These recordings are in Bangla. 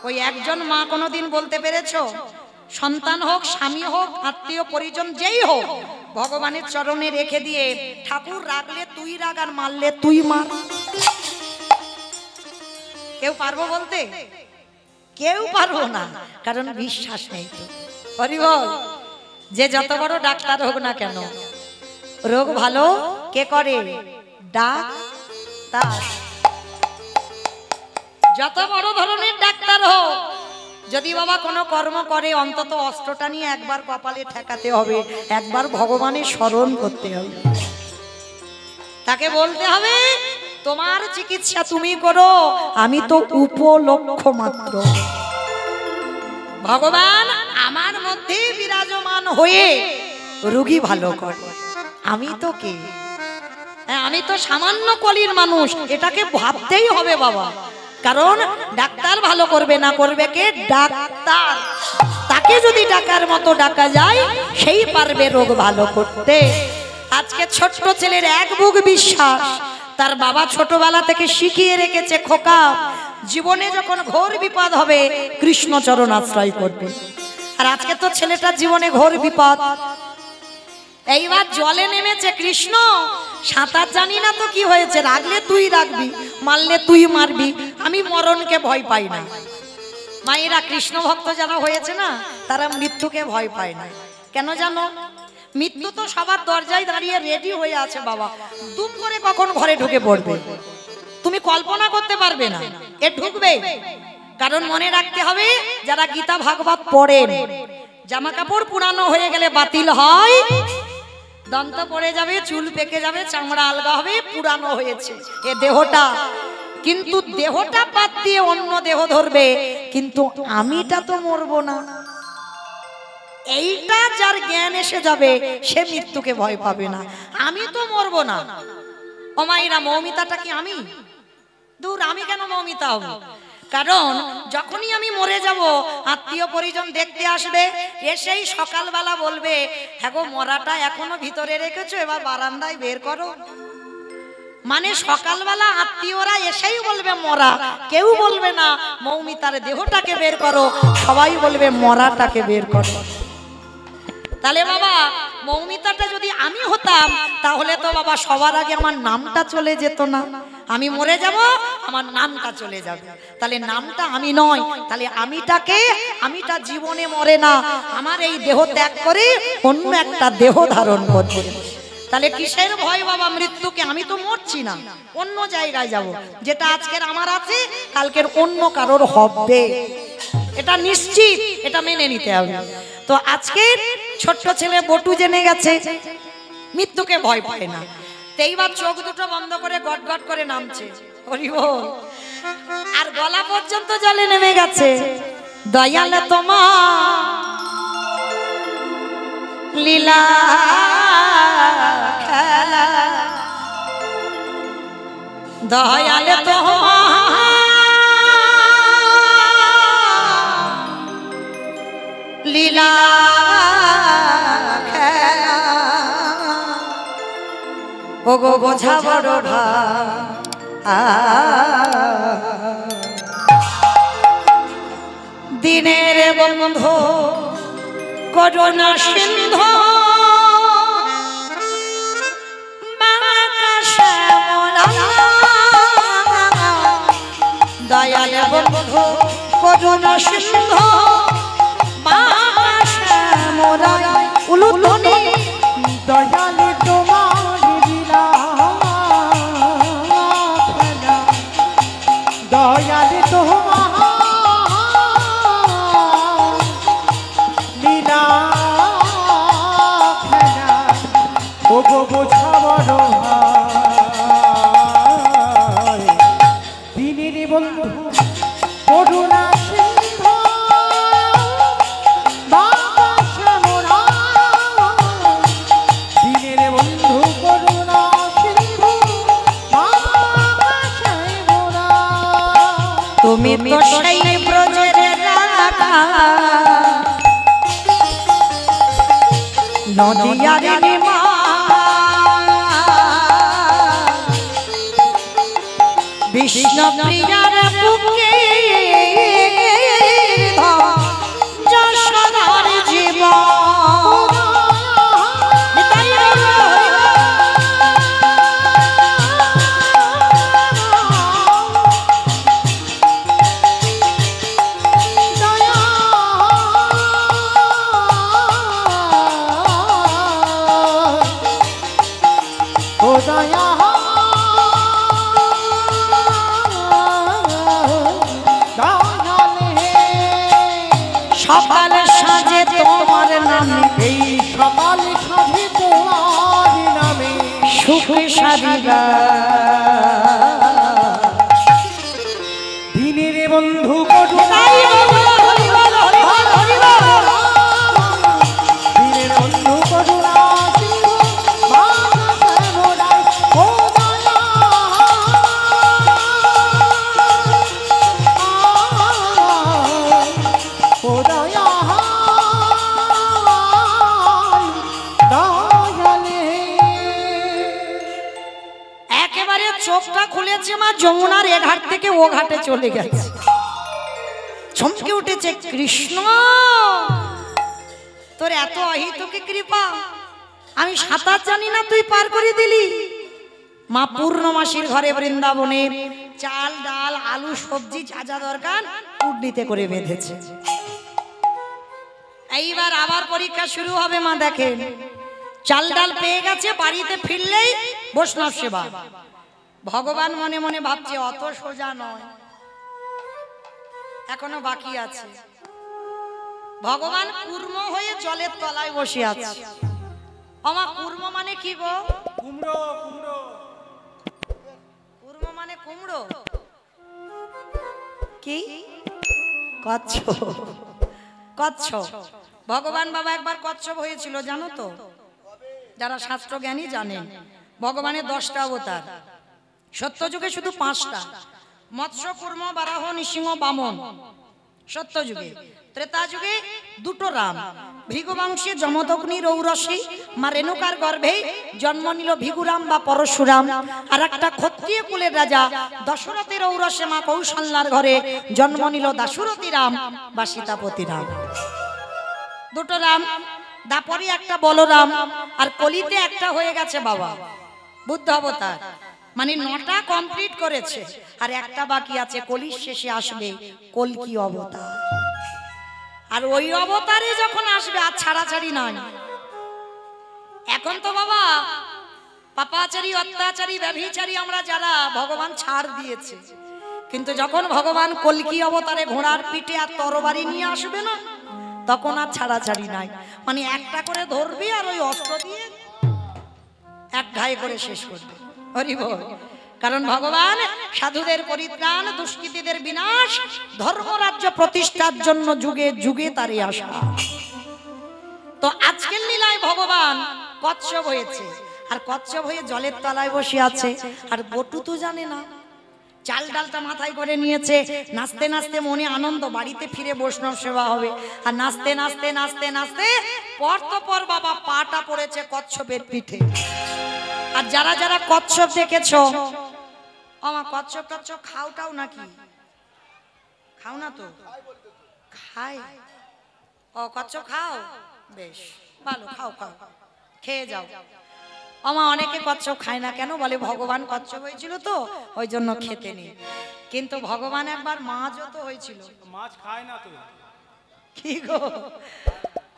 ওই একজন মা কোনোদিন বলতে পেরেছো সন্তান হোক, স্বামী হোক, আত্মীয় পরিজন যেই হোক, ভগবানের চরণে রেখে দিয়ে ঠাকুর রাখলে তুই রাগ আর মারলে তুই মার? কেউ পারবো বলতে? কেউ পারবো না, কারণ বিশ্বাস নেই তো। হরি বল। যে যত বড় ডাক্তার হোক না কেন, রোগ ভালো কে করে? ডাক্তার। যত বড় ধরনের ডাক্তার হোক, যদি বাবা কোনো কর্ম করে, অন্তত অস্ত্রটা নিয়ে একবার কপালে ঠেকাতে হবে, একবার ভগবানের স্মরণ করতে হবে, তাকে বলতে হবে তোমার চিকিৎসা তুমি করো, আমি তো উপলক্ষ মাত্র। ভগবান আমার মধ্যে বিরাজমান হয়ে রোগী ভালো করে, আমি তো কে? আমি তো সামান্য কলির মানুষ, এটাকে ভাবতেই হবে বাবা। কারণ ডাক্তার ভালো করবে না, করবে কে? ডাক্তার। তাকে যদি ডাকার মতো ডাকা যায়, সেই পারবে রোগ ভালো করতে। আজকে ছোট্ট ছেলের এক বুক বিশ্বাস, তার বাবা ছোটবেলা থেকে শিখিয়ে রেখেছে, খোকা জীবনে যখন ঘোর বিপদ হবে কৃষ্ণ চরণ আশ্রয় করবে। আর আজকে তো ছেলেটার জীবনে ঘোর বিপদ। এইবার জলে নেমেছে, কৃষ্ণ সাঁতার জানি না তো কি হয়েছে, রাগলে তুই রাখবি, মারলে তুই মারবি, আমি মরণকে ভয় পাই না। মায়েরা কৃষ্ণ ভক্ত যারা হয়েছে না, তারা মৃত্যুকে ভয় পায় না। কেন জানো? মৃত্যু তো সবার দরজায় দাঁড়িয়ে রেডি হয়ে আছে বাবা, দুম করে কখন ঘরে ঢুকে পড়বে তুমি কল্পনা করতে পারবে না, এ ঢুকবে। কারণ মনে রাখতে হবে, যারা গীতা ভাগবত পড়েন, জামা কাপড় পুরানো হয়ে গেলে বাতিল হয়, দন্ত পড়ে যাবে, চুল পেকে যাবে, চামড়া আলগা হবে, পুরানো হয়েছে এ দেহটা। কিন্তু দেহটা বাদ দিয়ে অন্য দেহ ধরবে, কিন্তু আমিটা তো মরবো না। এইটা যার জ্ঞান এসে যাবে, সে মৃত্যুকে ভয় পাবে না। আমি তো মরবো না। ও মায়েরা, মৌমিতাটা কি আমি? দূর, আমি কেন মৌমিতা হব? কারণ যখনই আমি মরে যাব, আত্মীয় পরিজন দেখতে আসবে, এসেই সকালবেলা বলবে, হ্যাঁ গো মরাটা এখনো ভিতরে রেখেছো, এবার বারান্দায় বের করো। মানে সকালবেলা আত্মীয়রা এসেই বলবে মরা, কেউ বলবে না মৌমিতার দেহটাকে বের করো, সবাই বলবে মরাটাকে বের করো। তাহলে বাবা মৌমিতাটা যদি আমি হতাম, তাহলে তো বাবা সবার আগে আমার নামটা চলে যেত না। আমি মরে যাব, আমার নামটা চলে যাবে। তাহলে নামটা আমি নয়, তাহলে আমিটা জীবনে মরে না, আমার এই দেহ ত্যাগ করে অন্য একটা দেহ ধারণ করবে। তাহলে কিসের ভয় বাবা মৃত্যুকে? আমি তো মরছি না, অন্য জায়গায় যাব। যেটা আজকের আমার আছে, কালকের অন্য কারোর হবে, এটা নিশ্চিত, এটা মেনে নিতে হবে। তো আজকে ছোট্ট ছেলে বটু জেনে গেছে মৃত্যুকে ভয় পায় না। এইবার চোখ দুটো বন্ধ করে গট গট করে নামছে, হরি বল। আর গলা পর্যন্ত জলে নেমে গেছে। দয়াল তোমার লীলা খেলা, দয়াল তোমার লীলা খেলা, ও গো বোঝা বড় দিনের বন্ধু করুণা সিন্ধু, দয়াল বন্ধু করুণা সিন্ধু, উলুধনি দয়াল তোমার লীলা খেলা, দয়াল তোমার লীলা খেলা, ও গো বোঝা বড় দিনের বন্ধু করুণা সিন্ধু, তুমি তো সেই ব্রজের রাধা, নদিয়ার নিমা, বিষ্ণু প্রিয়ার বুকে সকালে সাজে তোমার নামে, এই সকাল সাজে তোমার নামে সুখে সারিবা দিনের বন্ধু করুণা দিনের বন্ধু করুণা সিন্ধু মানব মোরাই ও দয়া ও দয়া দয়ালে একেবারে চোখটা খুলেছে মা যমুনার এ ঘাট থেকে ও ঘাটে চলে গেছে। চমকে উঠেছে, কৃষ্ণ তোর এত অহিতকে কৃপা, আমি সাঁতার জানি না তুই পার করে দিলি। মা পূর্ণমাসীর ঘরে বৃন্দাবনে চাল ডাল আলু সবজি যা যা দরকার উড্ডিতে করে বেঁধেছে। এইবার আবার পরীক্ষা শুরু হবে। মা দেখেন চাল ডাল পেয়ে গেছে, বাড়িতে ফিরলেই বৈষ্ণব সেবা। ভগবান মনে মনে ভাবছে অত সোজা নয়, এখনো বাকি আছে। ভগবান কুর্ম হয়ে জলের তলায় বসে আছে। আমা কুর্ম মানে কি গো? কুমড়ো কুমড়ো কুর্ম মানে কুমড়ো কি? কচ্ছ। কচ্ছ। ভগবান বাবা একবার কচ্ছপ হয়েছিল জানো তো? যারা শাস্ত্র জ্ঞানী জানেন ভগবানের 10টা অবতার, সত্যযুগে শুধু 5টা, মৎস্য কুর্ম বারাহ নৃসিংহ বামন সত্যযুগে। ত্রেতা যুগে 2টো রাম, ভৃগুবংশে যমদগ্নি রৌরসী মা রেণুকার গর্ভে জন্ম নিল ভিগুরাম বা পরশুরাম। আর একটা ক্ষত্রিয় কুলের রাজা দশরথের ঔরসে মা কৌশল্যার ঘরে জন্ম নিল দাশরথী রাম বা সীতাপতি রাম। 2টো রাম, দাপরে একটা বলরাম, আর কলিতে একটা হয়ে গেছে বাবা বুদ্ধ অবতার। মানে 9টা কমপ্লিট করেছে, আর একটা বাকি আছে, কলির শেষে আসবে কল্কি অবতার। আর ওই অবতারে যখন আসবে আর ছাড়াছাড়ি নাই। এখন তো বাবা পাপাচারী অত্যাচারী ব্যভিচারী আমরা যারা, ভগবান ছাড় দিয়েছে, কিন্তু যখন ভগবান কল্কি অবতারে ঘোড়ার পিঠে আর তরবারি নিয়ে আসবে না, তখন আর ছাড়াছাড়ি নাই। মানে একটা করে ধরবি আর ওই অস্ত্র দিয়ে এক ঘায়ে করে শেষ করবে। হরি বল। কারণ ভগবান সাধুদের পরিত্রাণ, দুষ্কৃতীদের বিনাশ, ধর্মরাজ্য প্রতিষ্ঠার জন্য যুগে যুগে তারই আসা। তো আজকের লীলায় ভগবান কচ্ছপ হয়েছে, আর কচ্ছপ হয়ে জলের তলায় বসে আছে। আর বটু তো জানে না, চাল ডালটা মাথায় করে নিয়েছে। নাচতে নাচতে মনে আনন্দ, বাড়িতে ফিরে বৈষ্ণব সেবা হবে। আর নাচতে নাচতে নাচতে নাচতে পর তো পর বাবা পাটা পড়েছে কচ্ছপের পিঠে। আর যারা যারা কচ্ছপ দেখেছ, আমার কচ্ছপ টচ্ছপ খাওটাও নাকি? খাও না তো? খাই। ও কচ্ছপ খাও, বেশ ভালো, খাও খাও, খেয়ে যাও। আমা অনেকে কচ্ছপ খায় না কেন? বলে ভগবান কচ্ছপ হয়েছিল তো ওই জন্য খেতে নেই। কিন্তু ভগবান একবার মাছও তো হয়েছিল। মাছ খায় না তো? কি গো,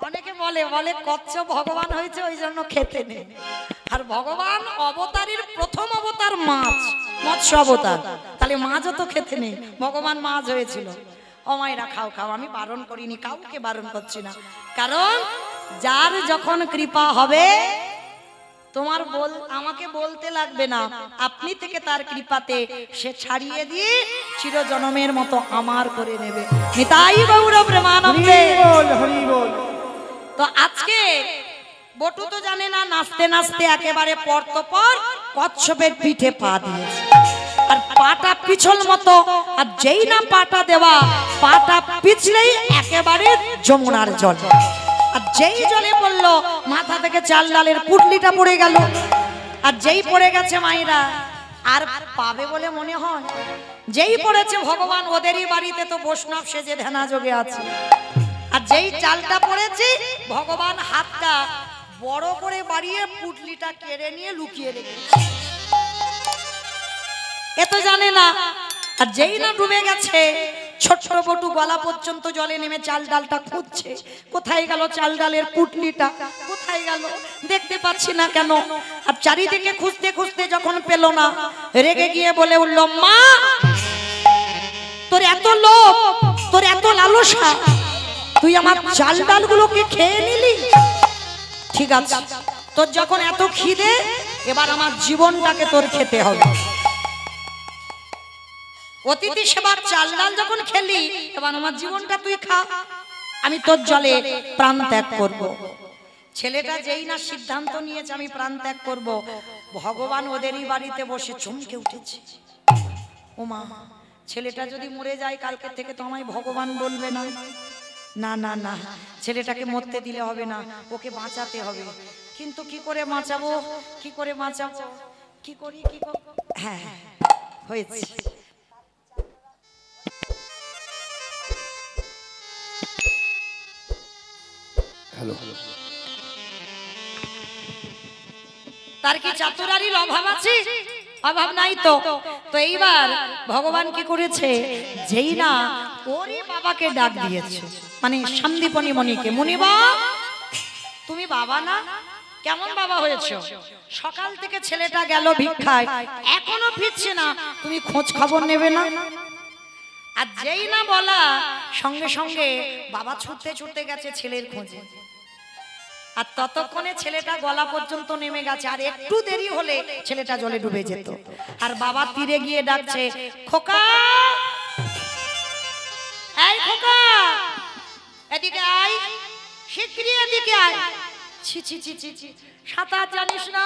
অনেকে বলে বলে কচ্ছপ ভগবান হয়েছে ওই জন্য খেতে নেই। আর ভগবান অবতারের প্রথম অবতার মাছ, মৎস্য অবতার, তাহলে মাছও তো খেতে নেই, ভগবান মাছ হয়েছিল। ও মায়েরা খাও খাও, আমি বারণ করিনি, কাউকে বারণ করছি না। কারণ যার যখন কৃপা হবে তোমার আমাকে বলতে লাগবে না, আপনি থেকে তার কৃপাতে সে ছাড়িয়ে দিয়ে চিরজনমের মতো আমার করে নেবে। নিতাই গৌর প্রেমানন্দে। হরি বল। তো আজকে বটু তো জানে না, নাচতে নাচতে একেবারে পর তো পর কচ্ছপের পিঠে পা দিয়েছে। আর পাটা পিছল মতো, আর যেই না পাটা দেওয়া, পাটা পিছলেই একেবারে যমুনার জল। আর যেই জলে পড়লো মাথা থেকে চাল ডালের পুটলিটা পড়ে গেল। আর যেই পড়ে গেছে মায়েরা আর পাবে বলে মনে হয়, যেই পড়েছে ভগবান ওদেরই বাড়িতে তো বৈষ্ণব সেজে ধ্যানা যোগে আছে। আর যেই চালটা পড়েছে ভগবান হাতটা বড় করে বাড়িয়ে পুটলিটা কেড়ে নিয়ে লুকিয়ে রেখেছে, এ তো জানে না। আর যেই না ডুবে গেছে, ছোট্ট বটু গলা পর্যন্ত জলে নেমে চাল ডালটা খুঁজছে, কোথায় গেল চাল ডালের পুটলিটা, কোথায় গেল দেখতে পাচ্ছি না কেন। আর চারিদিকে খুঁজতে খুঁজতে যখন পেল না, রেগে গিয়ে বলে উঠল, মা তোর এত লোভ, তোর এত লালসা, তুই আমার চাল ডালগুলোকে খেয়ে নিলি। ঠিক আছে, তোর যখন এত খিদে, এবার আমার জীবনটাকে তোর খেতে হবে। অতিথি সেবার চাল ডাল যখন খেলি, এবার আমার জীবনটা তুই খা, আমি তোর জলে প্রাণ ত্যাগ করব। ছেলেটা যেই না সিদ্ধান্ত নিয়েছে আমি প্রাণ ত্যাগ করব, ভগবান ওদেরই বাড়িতে বসে চমকে উঠেছে। ও মা, ছেলেটা যদি মরে যায় কালকে থেকে তো আমায় ভগবান বলবে না। না না না, ছেলেটাকে মরতে দিলে হবে না, ওকে বাঁচাতে হবে। কিন্তু কি করে বাঁচাবো, কি করে বাঁচাবো, কি করি, কি করব? হ্যাঁ হয়েছে। হ্যালো, তার কি চাতুরারির অভাব আছে? অভাব নাই তো। তো এইবার ভগবান কি করেছে, যেই না ওরই বাবাকে ডাক দিয়েছে, মানে সন্দীপনী মণিকে। মুনিবা, তুমি বাবা না? কেমন বাবা হয়েছো? সকাল থেকে ছেলেটা গেল ভিক্ষায়, এখনো ফিরছে না, তুমি খোঁজ খবর নেবে না? আর যেই না বলা, সঙ্গে সঙ্গে বাবা ছুটতে ছুটতে গেছে ছেলের খোঁজে। আর ততক্ষণে ছেলেটা গলা পর্যন্ত নেমে গেছে, আর একটু দেরি হলে ছেলেটা জলে ডুবে যেত। আর বাবা তীরে গিয়ে ডাকছে, খোকা, এই খোকা, এদিকে আয়, শিগগিরই এদিকে আয়। ছি ছি ছি ছি ছি, সাঁতার জানিস না,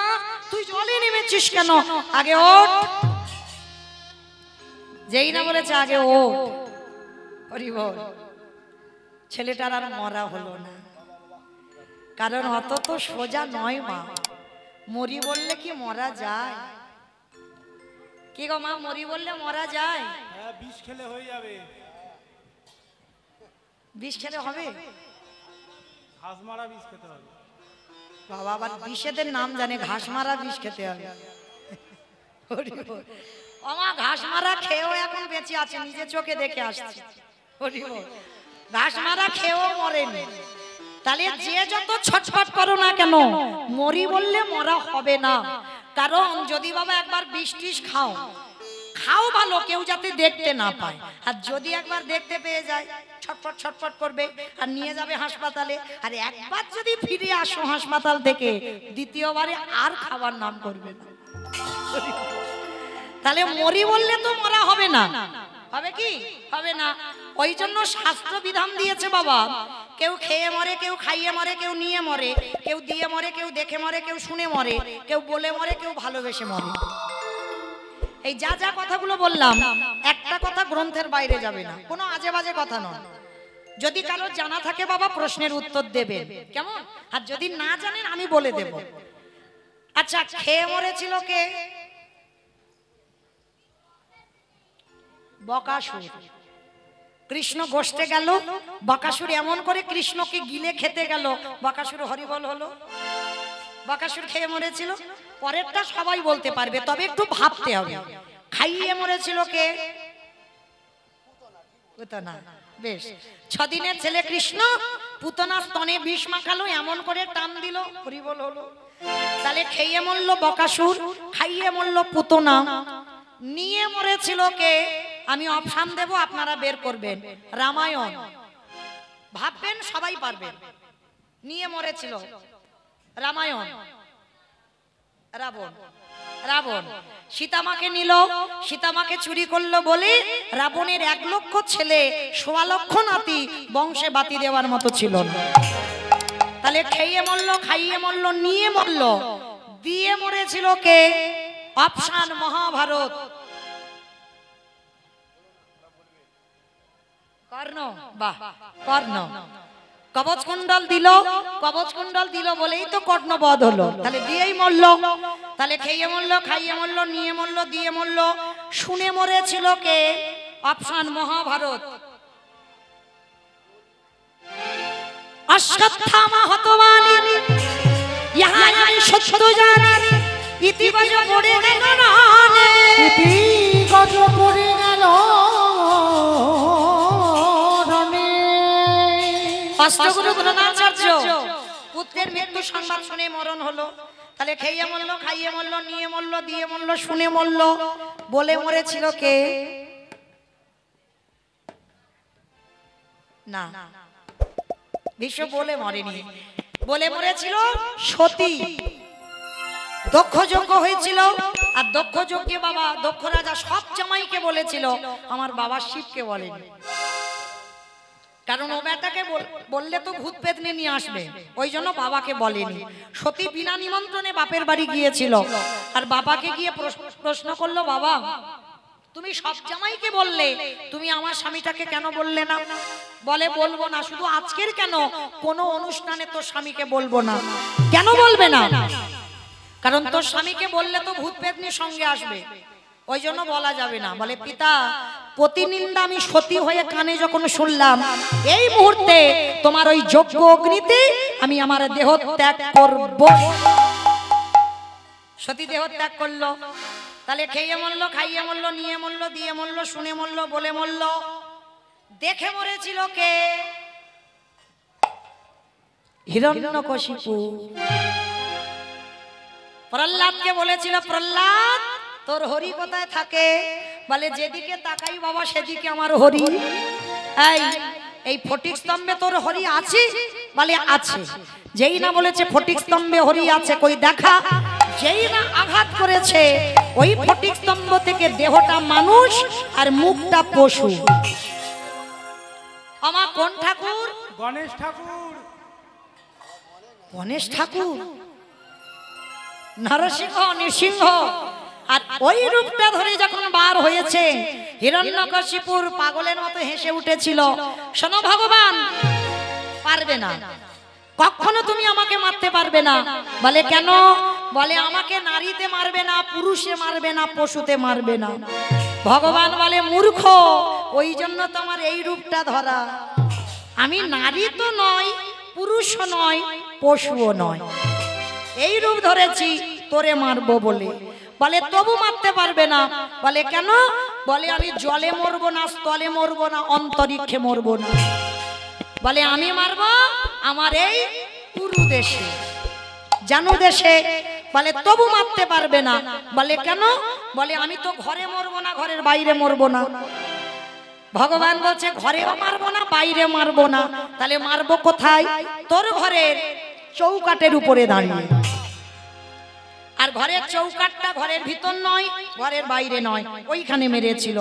তুই জলে নেমেছিস কেন? আগে ওঠ। যেই না বলেছে আগে ওঠ, হরি বল, ছেলেটার আর মরা হলো না। কারণ অত তো সোজা নয় মা, মরি বললে কি মরা যায়? কি গো মা, মরি বললে মরা যায়? হ্যাঁ, বিষ খেলে হয়ে যাবে। বিষ খেলে হবে? ঘাস মারা বিষ খেতে হবে। বাবা আবার বিষেদের নাম জানে, ঘাস মারা বিষ খেতে হবে। আমার ঘাস মারা খেয়েও এখন বেঁচে আছে, নিজে চোখে দেখে আসছে। ঘাস মারা খেয়েও মরেনি। তাহলে যে যত ছটফট করো না কেন, মরি বললে মরা হবে না। কারণ যদি বাবা একবার বিষ টিষ খাও, খাও ভালো, কেউ যাতে দেখতে না পায়। আর যদি একবার দেখতে পেয়ে যায়, ছটফট ছটফট করবে আর নিয়ে যাবে হাসপাতালে। আর একবার যদি ফিরে আসো হাসপাতাল থেকে, দ্বিতীয়বারে আর খাবার নাম করবে না। তাহলে মরি বললে তো মরা হবে না, হবে কি? হবে না। ওই জন্য শাস্ত্র বিধান দিয়েছে বাবা, কেউ খেয়ে মরে, কেউ খাইয়ে মরে, কেউ নিয়ে মরে, কেউ দিয়ে মরে, কেউ দেখে মরে, কেউ শুনে মরে, কেউ বলে মরে, কেউ ভালোবেসে মরে। এই যা যা কথাগুলো বললাম, একটা কথা গ্রন্থের বাইরে যাবে না, কোনো আজে বাজে কথা নয়। যদি কারো জানা থাকে বাবা প্রশ্নের উত্তর দেবেন, কেমন? আর যদি না জানেন আমি বলে দেব। আচ্ছা, খেয়ে মরেছিল কে? বকাসুর। কৃষ্ণ গোষ্ঠে গেল, বকাসুর এমন করে কৃষ্ণকে গিলে খেতে গেল, বকাসুর হরিবল হলো। বকাসুর খেয়ে মরেছিল, পরেরটা সবাই বলতে পারবে, তবে একটু ভাবতে হবে। খাইয়ে মরেছিল কে? পুতনা। বেশ, 6 দিনের ছেলে কৃষ্ণ পুতনা স্তনে বিষ মাখালো, এমন করে টান দিল, হরিবল হলো। তাহলে খেয়ে মরল বকাসুর, খাইয়ে মরল পুতনা। নিয়ে মরেছিল কে? আমি অপশন দেব, আপনারা বের করবেন। রামায়ণ। ভাববেন, সবাই পারবেন। নিয়ে মরেছিল রামায়ণ। রাবণ। রাবণ সীতামাকে নিল, সীতামাকে চুরি করলো বলে রাবণের 1 লক্ষ ছেলে, 1.25 লক্ষ নাতি, বংশে বাতি দেওয়ার মতো ছিল না। তাহলে খেয়ে মরল, খাইয়ে মরল, নিয়ে মরল, দিয়ে মরেছিল কে? অপশন মহাভারত। কর্ণ। বাহ, কর্ণ। কবচ কুণ্ডল দিল, কবচ কুণ্ডল দিল বলেই তো কর্ণবধ হলো। তাহলে দিয়েই মরল। তাহলে খেয়ে মরল, খাইয়ে মরল, নিয়ে মরল, দিয়ে মরল। শুনে মরেছিল কে? অপশন মহাভারত। অশ্বত্থামা হতবানি, ইহা আমি সত্য জানি, ইতি গজ পড়ে গেল রানে, ইতি গজ পড়ে গেল রানে। অষ্টগুরু দ্রোণাচার্য পুত্রের মৃত্যু সংবাদ শুনে মরণ হলো। তাহলে খেয়ে মরল, খাইয়ে মরল, নিয়ে মরল, দিয়ে মরল, শুনে মরল, বলে মরেছিল কে? না, ভীষ্ম বলে মরেনি, বলে মরেছিল সতী। দক্ষ যজ্ঞ হয়েছিল, আর দক্ষ যজ্ঞে বাবা দক্ষ রাজা সব জামাইকে বলেছিল, আমার বাবা শিবকে বলেনি। কারণ ও বেটাকে বললে তো ভূত পেতনি নিয়ে আসবে, ওই জন্য বাবাকে বলেনি। সতী বিনা নিমন্ত্রণে বাপের বাড়ি গিয়েছিল, আর বাবাকে গিয়ে প্রশ্ন করলো, বাবা তুমি সব জামাইকে বললে, তুমি আমার স্বামীটাকে কেন বললে না? বলে বলবো না, শুধু আজকের কেন, কোনো অনুষ্ঠানে তোর স্বামীকে বলবো না। কেন বলবে না? কারণ তোর স্বামীকে বললে তো ভূত পেতনির সঙ্গে আসবে, ওই জন্য বলা যাবে না। বলে পিতা, প্রতিনিন্দা আমি সতী হয়ে কানে যখন শুনলাম, এই মুহূর্তে তোমার ওই যজ্ঞ অগ্নিতে আমি আমার দেহ ত্যাগ করব। সতী দেহ ত্যাগ করলো, তাহলে খেয়ে মরল, খাইয়ে মরল, নিয়ে মরল, দিয়ে মরল, শুনে মরল, বলে মরল। দেখে মরেছিল কে? হিরণ্যকশিপু। প্রহ্লাদকে বলেছিল, প্রহ্লাদ তোর হরি কোথায় থাকে? বলে যেদিকে তাকাই বাবা সেদিকে আমার হরি। এই ফটিক স্তম্ভে তোর হরি আছে? বলে আছে। যেই না বলেছে ফটিক স্তম্ভে হরি আছে, কই দেখা। যেই না আঘাত করেছে, ওই ফটিক স্তম্ভ থেকে দেহটা মানুষ আর মুখটা পশু। আমার কোন ঠাকুর? গণেশ ঠাকুর। গণেশ ঠাকুর, নরসিংহ, নৃসিংহ। আর ওই রূপটা ধরে যখন বার হয়েছে, হিরণ্যকশিপুর পাগলের মতো হেসে উঠেছিল। শোনো ভগবান, পারবে না, কখনো তুমি আমাকে মারতে পারবে না। বলে কেন? বলে আমাকে নারীতে মারবে না, পুরুষে মারবে না, পশুতে মারবে না। ভগবান বলে মূর্খ, ওই জন্য তোমার এই রূপটা ধরা। আমি নারী তো নয়, পুরুষও নয়, পশুও নয়, এই রূপ ধরেছি তোরে মারবো বলে। বলে তবু মারতে পারবে না। বলে কেন? বলে আমি জলে মরবো না, স্থলে মরবো না, অন্তরিক্ষে মরবো না। বলে আমি মারবো আমার এই পুরু দেশে, জানু দেশে। বলে তবু মারতে পারবে না। বলে কেন? বলে আমি তো ঘরে মরবো না, ঘরের বাইরে মরবো না। ভগবান বলছে ঘরেও মারবো না, বাইরে মারবো না, তাহলে মারবো কোথায়? তোর ঘরের চৌকাটের উপরে দাঁড়িয়ে। আর ঘরের চৌকাটটা ঘরের ভিতর নয়, ঘরের বাইরে নয়, ওইখানে মেরেছিল।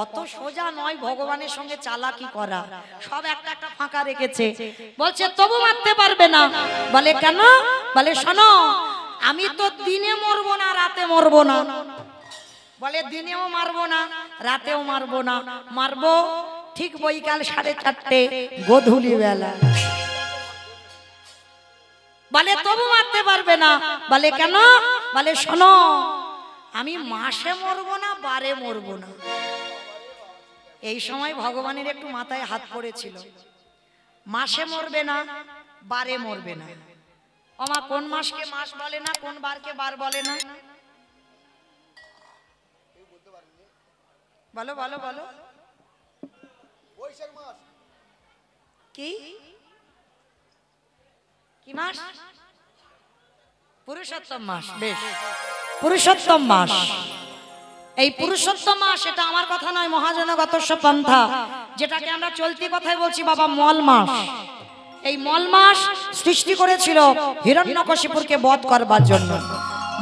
অত সোজা নয় ভগবানের সঙ্গে চালাকি করা, সব একটা একটা ফাঁকা রেখেছে। বলছে তবু মারতে পারবে না। বলে কেন? বলে শোনো, আমি তো দিনে মরবো না, রাতে মরবো না। বলে দিনেও মারবো না, রাতেও মারবো না, মারবো ঠিক বৈকাল 4:30 গোধূলি বেলা। বলে তবু মারতে পারবে না। বলে কেন? বলে শোনো, আমি মাসে মরবো না, বারে মরবো না। এই সময় ভগবানের একটু মাথায় হাত পড়েছিল। মাসে মরবে না, বারে মরবে না। আমা কোন মাসকে মাস বলে না, কোন বারকে বার বলে না? বলো বলো বলো। বৈশাখ মাস কি? কি মাস? পুরুষোত্তম মাস। বেশ, পুরুষোত্তম মাস। এই পুরুষোত্তম মাস, এটা আমার কথা নয়, মহাজনগতস্য পন্থা, যেটাকে আমরা চলতি কথায় বলছি বাবা মল মাস। এই মল মাস সৃষ্টি করেছিল হিরণ্যকশিপুরকে বধ করবার জন্য।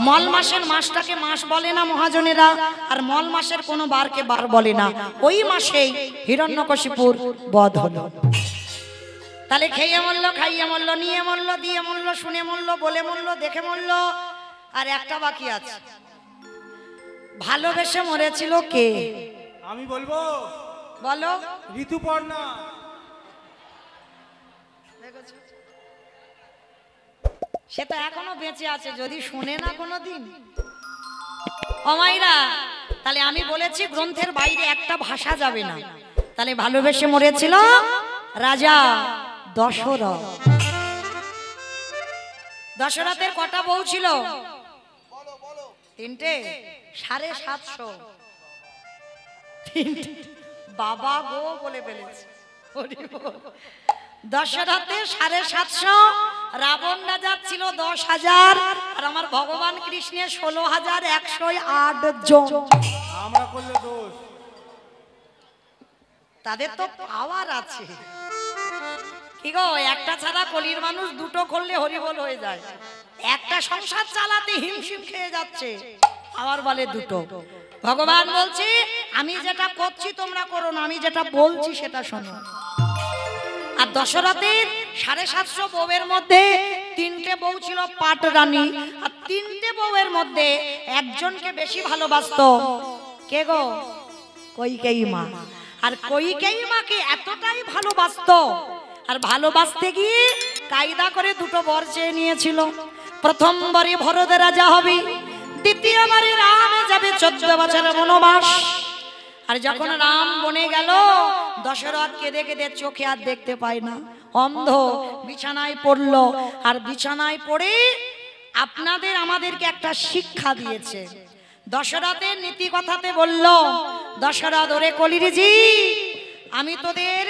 মল মাসের মাসটাকে মাস বলে না মহাজনেরা, আর মল মাসের কোনো বারকে বার বলে না। ওই মাসেই হিরণ্যকশিপুর বধ হলো। তাহলে খেয়ে মরল, খাইয়ে মরল, নিয়ে মরল, দিয়ে মরল, শুনে মরল, বলে মরল, দেখে মরল। আর একটা বাকি আছে, ভালোবেসে মরেছিল কে? আমি বলবো। বলো। ঋতুপর্ণা। সে তো এখনো বেঁচে আছে, যদি শুনে না কোনোদিন। অমাইরা, তাহলে আমি বলেছি গ্রন্থের বাইরে একটা ভাষা যাবে না। তাহলে ভালোবেসে মরেছিল রাজা দশরথ। দশরথের কটা বউ ছিল? 3টে। 750। বাবা গো বলে ফেলেছে। দশরথের 750, রাবণ রাজার ছিল 10,000, আর আমার ভগবান কৃষ্ণের 16,108 জন। আমরা করলে দোষ। তাদের তো পাওয়ার আছে। কি গো, একটা ছাড়া কলির মানুষ দুটো করলে হরিবল হয়ে যায়। একটা সংসার চালাতে হিমশিম খেয়ে যাচ্ছে, আবার বলে দুটো। ভগবান বলছে আমি যেটা করছি তোমরা করো না, আমি যেটা বলছি সেটা শোনো। আর দশরথের 750 বউয়ের মধ্যে 3টে বউ ছিল পাট রানী, আর 3টে বউয়ের মধ্যে একজনকে বেশি ভালোবাসতো। কে গো? কইকেয়ী মা। আর কইকেয়ী মাকে এতটাই ভালোবাসতো, আর ভালোবাসতে গিয়ে কায়দা করে দুটো বর চেয়ে নিয়েছিল। প্রথমবারে ভরত রাজা হবে, দ্বিতীয়বারে রাম যাবে 14 বছরের বনবাস। আর যখন রাম বনে গেল, দশরথ কেঁদে কেঁদে চোখে আর দেখতে পায় না, অন্ধ, বিছানায় পড়ল। আর বিছানায় পড়ে আপনাদের আমাদেরকে একটা শিক্ষা দিয়েছে। দশরথের নীতি কথাতে বলল, দশরথ ওরে কলিরজি, আমি তোদের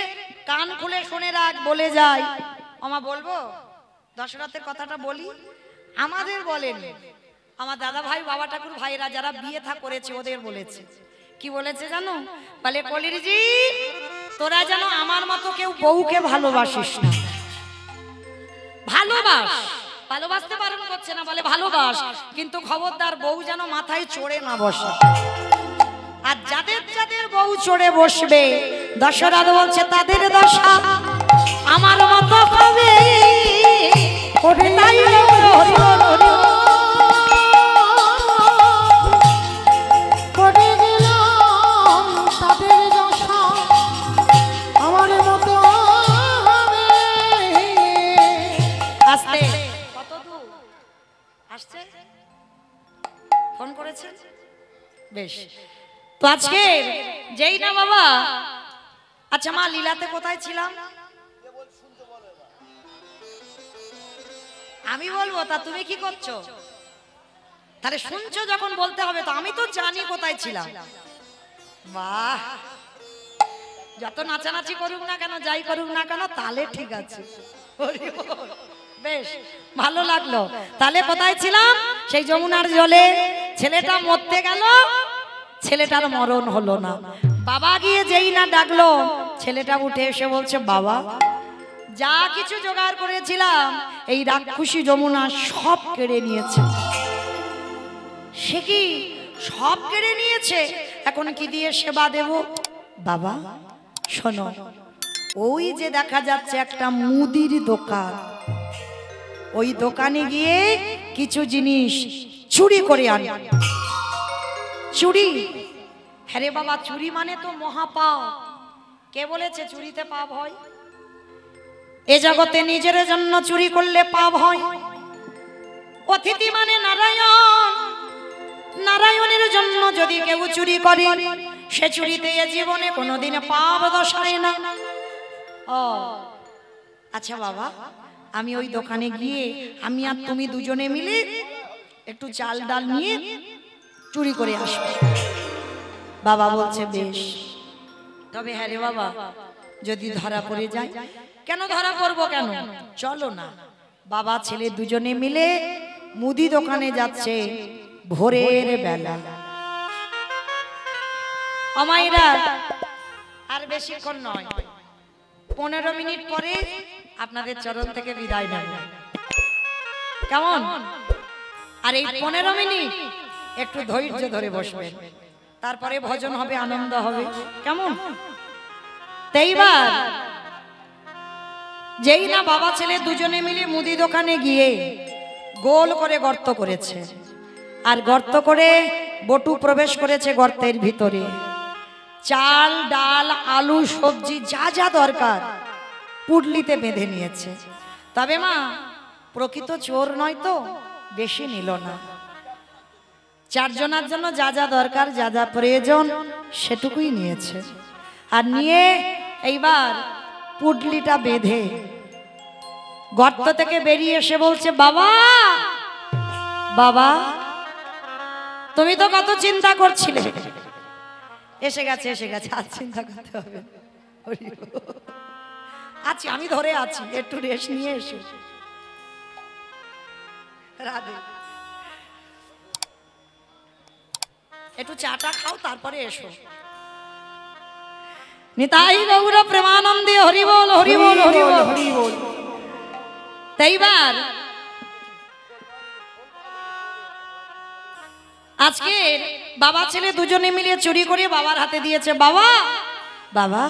কান খুলে শুনে রাখ, বলে যাই। আমা বলবো দশরথের কথাটা বলি, আমাদের বলেনি, আমার দাদা ভাই বাবা ঠাকুর ভাইরা যারা বিয়ে থা করেছে ওদের বলেছে। কি বলেছে জানো? বলে কলিরজি, তোরা যেন আমার মতো কেউ বউকে ভালোবাসিস না। ভালোবাস, ভালোবাসতে বারণ করছে না, বলে ভালোবাস, কিন্তু খবরদার বউ যেন মাথায় চড়ে না বসে। আর যাদের যাদের বউ চড়ে বসবে, দশরথ বলছে তাদের দশা আমার মতো হবে। তাই হরি বল, হরি বল। আসতে কত দূর আসছে? ফোন করেছেন? বেশ। তো আজকে যেই না বাবা, আচ্ছা মা লীলাতে কোথায় ছিলাম? আমি বলবো, তা তুমি কি করছো? তাহলে শুনছো যখন বলতে হবে তো, আমি তো জানি কোথায় ছিলাম। বাহ, যত নাচানাচি করুক না কেন, যাই করুক না কেন, তাহলে ঠিক আছে। বেশ ভালো লাগলো। তাহলে কোথায় ছিলাম? সেই যমুনার জলে ছেলেটা মরতে গেল, ছেলেটার মরণ হলো না। বাবা গিয়ে যেই না ডাকলো, ছেলেটা উঠে এসে বলছে, বাবা যা কিছু জোগাড় করেছিলাম এই রাক্ষসী যমুনা সব কেড়ে নিয়েছে। সে কি সব কেড়ে নিয়েছে? এখন কি দিয়ে সেবা দেব? বাবা শোনো, ওই যে দেখা যাচ্ছে একটা মুদির দোকান, ওই দোকানে গিয়ে কিছু জিনিস চুরি করে আন। চুরি? হ্যাঁ রে বাবা, চুরি মানে তো মহাপাপ। কে বলেছে চুরিতে পাপ হয়? এ জগতে নিজের জন্য চুরি করলে পাপ হয়। অতিথি মানে নারায়ণ, নারায়ণের জন্য যদি কেউ চুরি করে, সে চুরিতে এ জীবনে কোনোদিন পাপ দশায় না। ও আচ্ছা বাবা, আমি ওই দোকানে গিয়ে আমি আর তুমি দুজনে মিলে একটু চাল ডাল নিয়ে চুরি করে আসবো। বাবা বলছে বেশ, তবে হ্যাঁ রে বাবা, যদি ধরা পড়ে যায়? কেন ধরা পড়বো কেন, চলো না। বাবা ছেলে দুজনে মিলে মুদি দোকানে যাচ্ছে ভোরের বেলা। অমাইরা আর বেশিক্ষণ নয়, 15 মিনিট পরে আপনাদের চরণ থেকে বিদায় নেব, কেমন? আর এই 15 মিনিট একটু ধৈর্য ধরে বসবেন, তারপরে ভজন হবে, আনন্দ হবে, কেমন? এইবার যেই না বাবা ছেলে দুজনে মিলে মুদি দোকানে গিয়ে গোল করে গর্ত করেছে, আর গর্ত করে বটু প্রবেশ করেছে গর্তের ভিতরে। চাল ডাল আলু সবজি যা যা দরকার পুডলিতে বেঁধে নিয়েছে। তবে মা প্রকৃত চোর নয় তো, বেশি নিল না। 4 জনের জন্য যা যা দরকার, যা যা প্রয়োজন সেটুকুই নিয়েছে। আর নিয়ে এইবার পুডলিটা বেঁধে গর্ত থেকে বেরিয়ে এসে বলছে, বাবা বাবা তুমি তো কত চিন্তা করছিলে। এসে গেছে এসে গেছে, আর চিন্তা করতে হবে। আছি, আমি ধরে আছি, একটু রেস্ট নিয়ে এসো। রাধে, একটু চাটা খাও তারপরে এসো। নিতাই গৌর প্রেমানন্দে হরি বল, হরি বল, হরি বল, হরি বল। তাইবার আজকে বাবা ছেলে দুজনে মিলে চুরি করে বাবার হাতে দিয়েছে। বাবা বাবা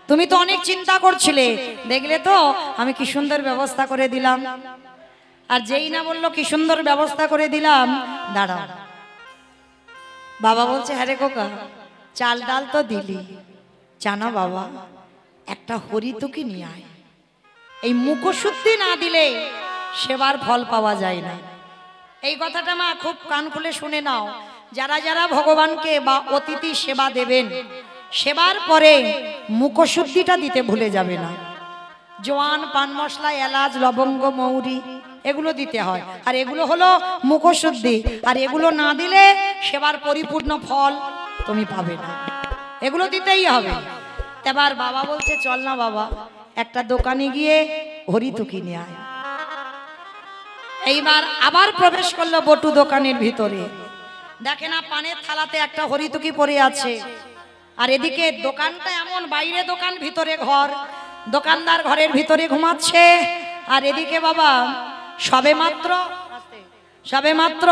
তুমি তো অনেক চিন্তা করছিলে, দেখলে তো আমি কি সুন্দর ব্যবস্থা করে দিলাম। আর যেই না বললো কি সুন্দর ব্যবস্থা করে দিলাম, দাঁড়াও। বাবা বলছে হ্যাঁ রে খোকা, চাল ডাল তো দিলি, জানা বাবা একটা হরিতুকি নিয়ে আয়। এই মুখশুদ্ধি না দিলে সেবার ফল পাওয়া যায় না। এই কথাটা মা খুব কান খুলে শুনে নাও। যারা যারা ভগবানকে বা অতিথি সেবা দেবেন, সেবার পরে মুখশুদ্ধিটা দিতে ভুলে যাবে না। জোয়ান, পান মশলা, এলাচ, লবঙ্গ, মৌরি এগুলো দিতে হয়, আর এগুলো হলো মুখশুদ্ধি। আর এগুলো না দিলে সেবার পরিপূর্ণ ফল তুমি পাবে না, এগুলো দিতেই হবে। এবার বাবা বলছে চল না বাবা, একটা দোকানে গিয়ে হরিতুকি নিয়ে আয়। এইবার আবার প্রবেশ করলো বটু দোকানের ভিতরে, দেখে না পানের থালাতে একটা হরিতুকি পড়ে আছে। আর এদিকে দোকানটা এমন, বাইরে দোকান ভিতরে ঘর, দোকানদার ঘরের ভিতরে ঘুমাচ্ছে। আর এদিকে বাবা সবে মাত্র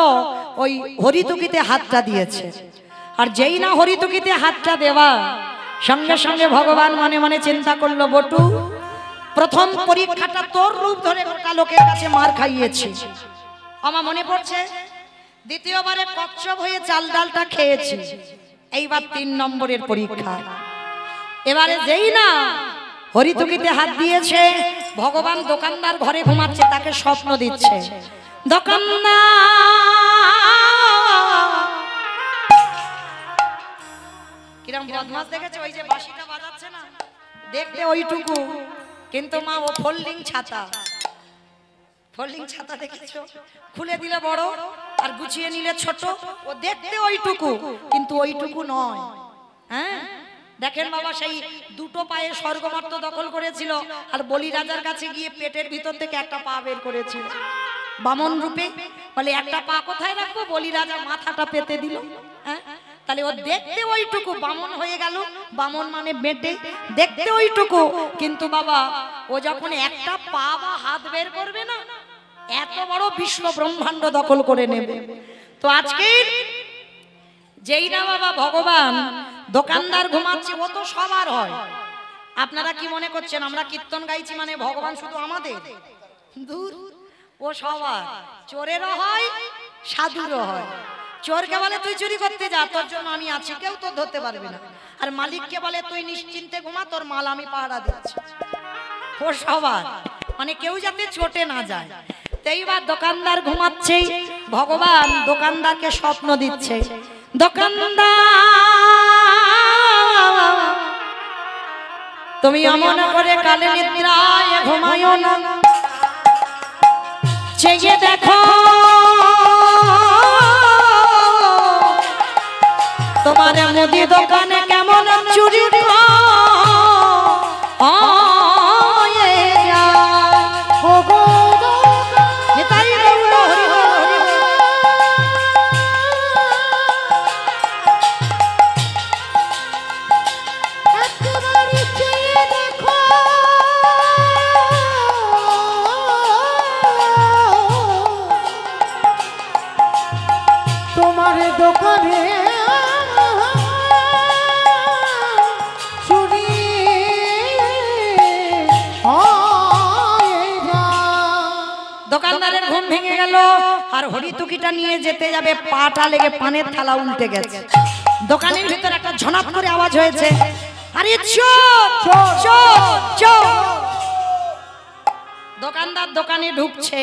ওই হরিতুকিতে হাতটা দিয়েছে। আর যেই না হরিতুকিতে হাতটা দেওয়া, সঙ্গে সঙ্গে ভগবান মনে মনে চিন্তা করলো, বটু প্রথম পরীক্ষাটা তোর রূপ ধরে গোটা লোকের কাছে মার খাইয়েছি, আমার মনে পড়ছে। দ্বিতীয়বারে কচ্ছপ হয়ে চাল ডালটা খেয়েছি, এইবার 3 নম্বরের পরীক্ষা। এবারে যেই না হরিতুকিতে হাত দিয়েছে, ভগবান দোকানদার ঘরে ঘুমাচ্ছে, তাকে স্বপ্ন দিচ্ছে। দোকানদার কিরম বদমাশ দেখেছে, ওই যে বাঁশিটা বাজাচ্ছে না, দেখতে ওইটুকু, কিন্তু মা ও ফোল্ডিং ছাতা, ফোল্ডিং ছাতা দেখেছো, খুলে দিলে বড় আর গুছিয়ে নিলে ছোট। ও দেখতে ওইটুকু, কিন্তু ওইটুকু নয়। হ্যাঁ দেখেন বাবা, সেই দুটো পায়ে স্বর্গমার্ত দখল করেছিল, আর বলি রাজার কাছে গিয়ে পেটের ভিতর থেকে একটা পা বের করেছিল বামন রূপে। বলে একটা পা কোথায় রাখবো, বলি রাজা মাথাটা পেতে দিল। হ্যাঁ তাহলে ও দেখতে ওইটুকু, বামন হয়ে গেল, বামন মানে বেটে, দেখতে ওইটুকু, কিন্তু বাবা ও যখন একটা পা বা হাত বের করবে না, এত বড় বিশ্ব ব্রহ্মাণ্ড দখল করে নেবে। তো আজকে যেই না বাবা ভগবান দোকানদার ঘুমাচ্ছে, ও তো সবার হয়। আপনারা কি মনে করছেন আমরা কীর্তন গাইছি মানে ভগবান শুধু আমাদের? দূর, ও সবার, চোরেরও হয়, সাধুরও হয়। চোরকে বলে তুই চুরি করতে যা, তোর জন্য আমি আছি, কেউ তো ধরতে পারবে না। আর মালিককে বলে তুই নিশ্চিন্তে ঘুমা, তোর মাল আমি পাহারা দিচ্ছি। ও সবার, মানে কেউ যাতে চোটে না যায়। এইবার দোকানদার ঘুমাচ্ছে, ভগবান দোকানদারকে স্বপ্ন দিচ্ছে। দোকানদার তুমি অমন করে কালে নিদ্রায় ঘুমায়ো না, চেয়ে দেখো তোমার মুদি দোকানে কেমন চুরি দোকানে চুরি দোকানদারের ঘুম ভেঙে গেল, আর হরিতুকিটা নিয়ে যেতে যাবে, পাটা লেগে পানের থালা উল্টে গেছে। দোকানের ভিতর একটা ঝনাপ করে আওয়াজ হয়েছে, আরে চোর চোর চোর। দোকানদার দোকানে ঢুকছে,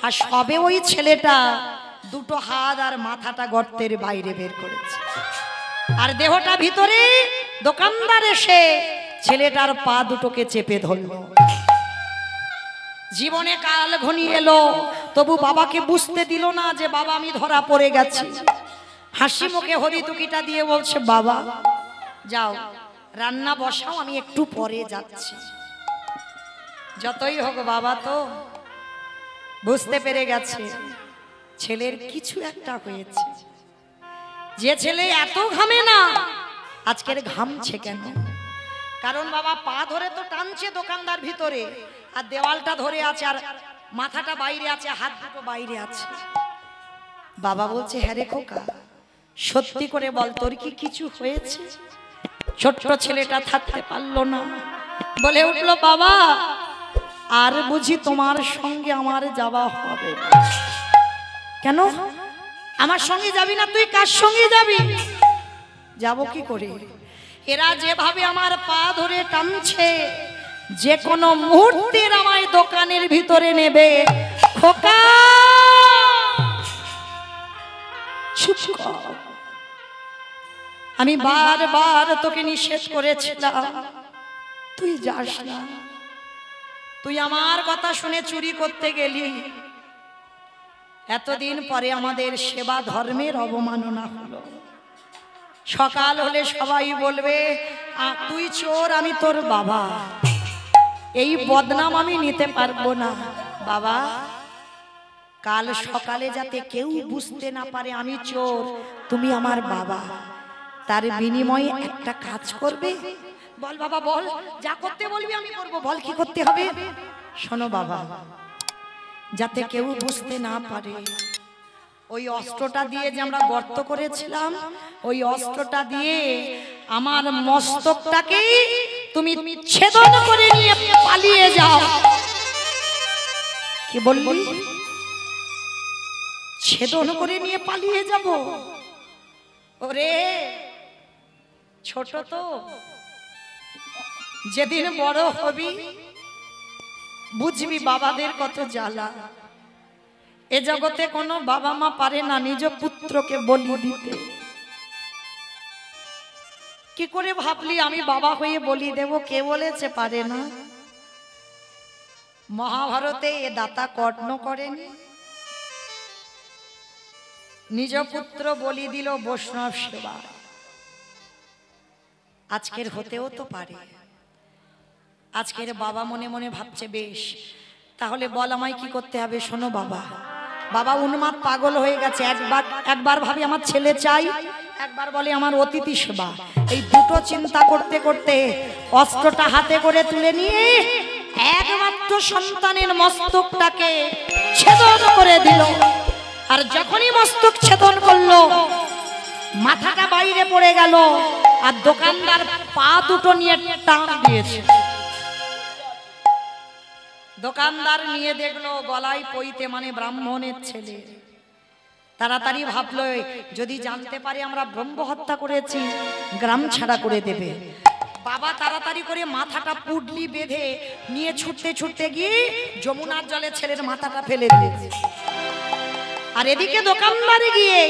আর সবে ওই ছেলেটা দুটো হাত আর মাথাটা গর্তের বাইরে বের করেছে, আর দেহটা ভিতরে। দোকানদার এসে ছেলেটার পা দুটোকে চেপে ধরল। জীবনে কাল ঘনিয়ে এলো, তবু বাবাকে বুঝতে দিল না যে বাবা আমি ধরা পড়ে গেছি। হাসি মুখে হরিতুকিটা দিয়ে বলছে, বাবা যাও রান্না বসাও, আমি একটু পরে যাচ্ছি। যতই হোক বাবা তো বুঝতে পেরে গেছে ছেলের কিছু একটা হয়েছে। যে ছেলে এত ঘামে না, আজকের ঘামছে কেন? কারণ বাবা পা ধরে তো টানছে দোকানদার ভিতরে, আর দেওয়ালটা ধরে আছে, আর মাথাটা বাইরে আছে, হাত দুটো বাইরে আছে। বাবা বলছে, হ্যাঁ রে খোকা, সত্যি করে বল তোর কি কিছু হয়েছে? ছোট্ট ছেলেটা থাকতে পারলো না, বলে উঠলো, বাবা আর বুঝি তোমার সঙ্গে আমার যাওয়া হবে না। কেন আমার সঙ্গে যাবি না? তুই কার সঙ্গে যাবি? যাব কি করে? এরা যেভাবে আমার পা ধরে টানছে, যে কোনো মুহূর্তে আমায় দোকানের ভিতরে নেবে। খোকা চুপ কর, আমি বারবার তোকে নিষেধ করেছিলাম তুই যাস না। তুই আমার কথা শুনে চুরি করতে গেলি, এতদিন পরে আমাদের সেবা ধর্মের অবমাননা হলো। সকাল হলে সবাই বলবে তুই চোর, আমি তোর বাবা। এই বদনাম আমি নিতে পারবো না। বাবা, কাল সকালে যাতে কেউ বুঝতে না পারে আমি চোর, তুমি আমার বাবা, তার বিনিময়ে একটা কাজ করবে। বল বাবা বল, যা করতে বলবি আমি করব, বল কি করতে হবে? শোনো বাবা, যাতে কেউ বুঝতে না পারে, ওই অস্ত্রটা দিয়ে যে আমরা গর্ত করেছিলাম, ওই অস্ত্রটা দিয়ে আমার মস্তকটাকে তুমি ছেদন করে নিয়ে পালিয়ে যাও। কি বললি? ছেদন করে নিয়ে পালিয়ে যাব? ওরে ছোট তো, যেদিন বড় হবি বুঝবি বাবাদের কত জ্বালা। এ জগতে কোনো বাবা মা পারে না নিজ পুত্রকে বলি দিতে। কি করে ভাবলি আমি বাবা হয়ে বলি দেব? কে বলেছে পারে না? মহাভারতে এ দাতা কর্ণ করেনি? নিজ পুত্র বলি দিল বৈষ্ণব সেবা। আজকের হতেও তো পারে। আজকের বাবা মনে মনে ভাবছে, বেশ তাহলে বল আমায় কি করতে হবে? শোনো বাবা, বাবা উন্মাদ পাগল হয়ে গেছে। একবার ভাবি আমার ছেলে চাই, একবার বলে আমার অতিথি সেবা। এই দুটো চিন্তা করতে করতে অস্ত্রটা হাতে করে তুলে নিয়ে একমাত্র সন্তানের মস্তকটাকে ছেদন করে দিল। আর যখনই মস্তক ছেদন করলো, মাথাটা বাইরে পড়ে গেল, আর দোকানদার পা দুটো নিয়ে টান দিয়েছে। দোকানদার নিয়ে দেখলো গলায় পইতে, মানে ব্রাহ্মণের ছেলে। তাড়াতাড়ি ভাবলো যদি জানতে পারে আমরা ব্রহ্ম হত্যা করেছি, গ্রাম ছাড়া করে দেবে। বাবা তাড়াতাড়ি করে মাথাটা পুডলি বেঁধে নিয়ে ছুটতে ছুটতে গিয়ে যমুনার জলে ছেলের মাথাটা ফেলে দিয়েছে। আর এদিকে দোকানদারে গিয়ে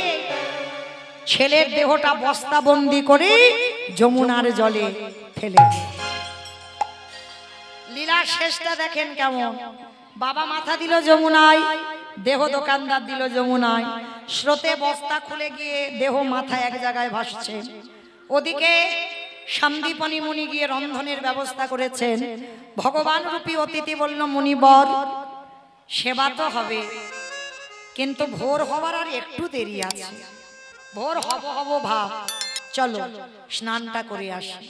ছেলের দেহটা বস্তাবন্দি করে যমুনার জলে ফেলে দিয়েছে। লীলা শেষটা দেখেন কেমন। বাবা মাথা দিল যমুনায়, দেহ দোকানদার দিল যমুনায়। স্রোতে বস্তা খুলে গিয়ে দেহ মাথা এক জায়গায় ভাসছে। ওদিকে সন্দীপনী মুনি গিয়ে রন্ধনের ব্যবস্থা করেছেন। ভগবান রূপী অতিথি বলল, মুনিবর সেবা তো হবে, কিন্তু ভোর হবার আর একটু দেরি আছে। ভোর হব ভাব, চলো স্নানটা করে আসি।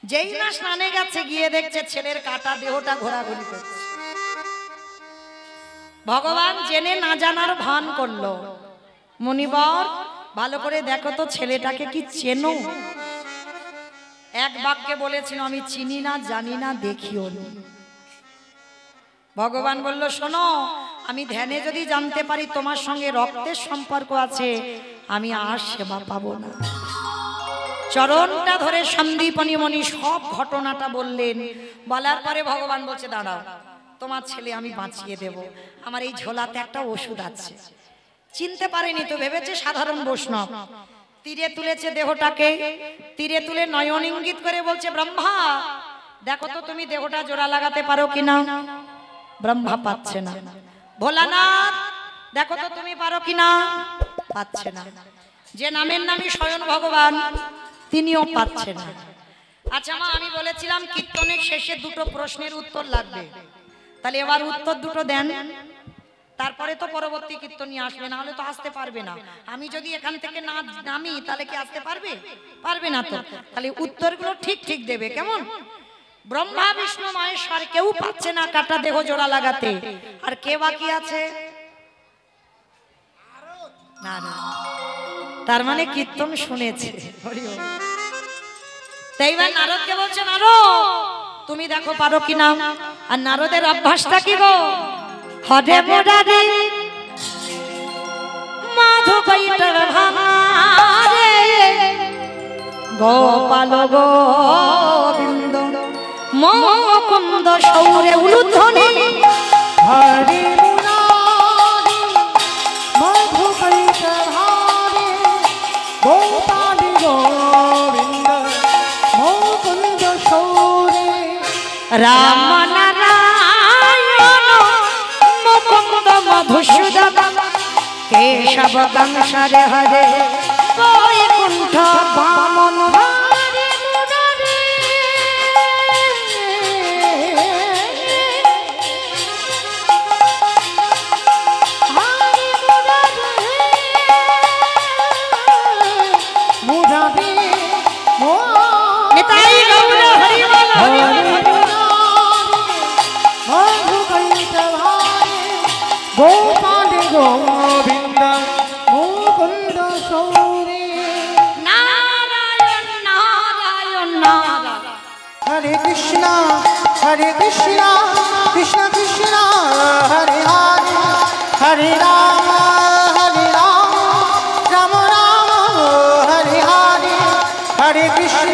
যেই না স্নানে গেছে, গিয়ে দেখছে ছেলের কাটা দেহটা ঘোরাঘুরি করছে। ভগবান জেনে না জানার ভান করলো, মুনিবর ভালো করে দেখো তো ছেলেটাকে কি চেনো? এক বাক্যে বলেছিল, আমি চিনি না, জানি না, দেখিও নি। ভগবান বলল, শোনো, আমি ধ্যানে যদি জানতে পারি তোমার সঙ্গে রক্তের সম্পর্ক আছে, আমি আর সেবা পাবো না। চরণটা ধরে সন্দীপনী মণি সব ঘটনাটা বললেন। বলার পরে ভগবান বলছে, দাঁড়াও, তোমার ছেলে আমি বাঁচিয়ে দেব। আমার এই ঝোলাতে একটা ওষুধ আছে। চিনতে পারেনি তো, ভেবেছে সাধারণ বৈষ্ণব। তীরে তুলেছে দেহটাকে, তীরে তুলে নয়ন ইঙ্গিত করে বলছে, ব্রহ্মা দেখো তো তুমি দেহটা জোড়া লাগাতে পারো কিনা। ব্রহ্মা পাচ্ছে না। ভোলানাথ দেখো তো তুমি পারো কিনা। পাচ্ছে না। যে নামের নামই স্বয়ং ভগবান, তিনিও পাচ্ছে না। আচ্ছা মা, আমি বলেছিলাম কীর্তনের শেষে দুটো প্রশ্নের উত্তর লাগবে, তাহলে এবার উত্তর দুটো দেন। তারপরে তো পরবর্তী কীর্তনী আসবে, না হলে তো আসতে পারবে না। আমি যদি এখান থেকে না নামি তাহলে কি আসতে পারবে? পারবে না তো। তাহলে উত্তরগুলো ঠিক ঠিক দেবে, কেমন? ব্রহ্মা বিষ্ণু মহেশ্বর কেউ পাচ্ছে না কাটা দেহ জোড়া লাগাতে, আর কে বাকি আছে? না না, তার মানে কীর্তন শুনেছে। হরি বল। তাই বা নারদকে বলছে, নারদ তুমি দেখো পারো কিনা। আর নারদের অভ্যাসটা কি গো? হরে মুরারি মাধবৈটর ভারে গোপাল গোবিন্দ মুকুন্দ সৌরে উলুধ্বনি হরি মুরারি মধুকৈট ভারে গোপাল গোবিন্দ মুকুন্দ সৌরে রাম নারায়ণ মুকুন্দ মধুসূদন কেশব বংশরে হরে বৈকুণ্ঠ বামন হরে মুরারি। মুরারি নিতাই গৌর হরি বল, হরি বল, হরি বল। মধুকৈট ভারে গোপাল গোবিন্দ মুকুন্দ সৌরে নারায়ণ নারায়ণ নারায়ণ। হরে কৃষ্ণ কৃষ্ণ কৃষ্ণ হরে হরে হরে রাম রাম রাম হরে হরে হরে কৃষ্ণ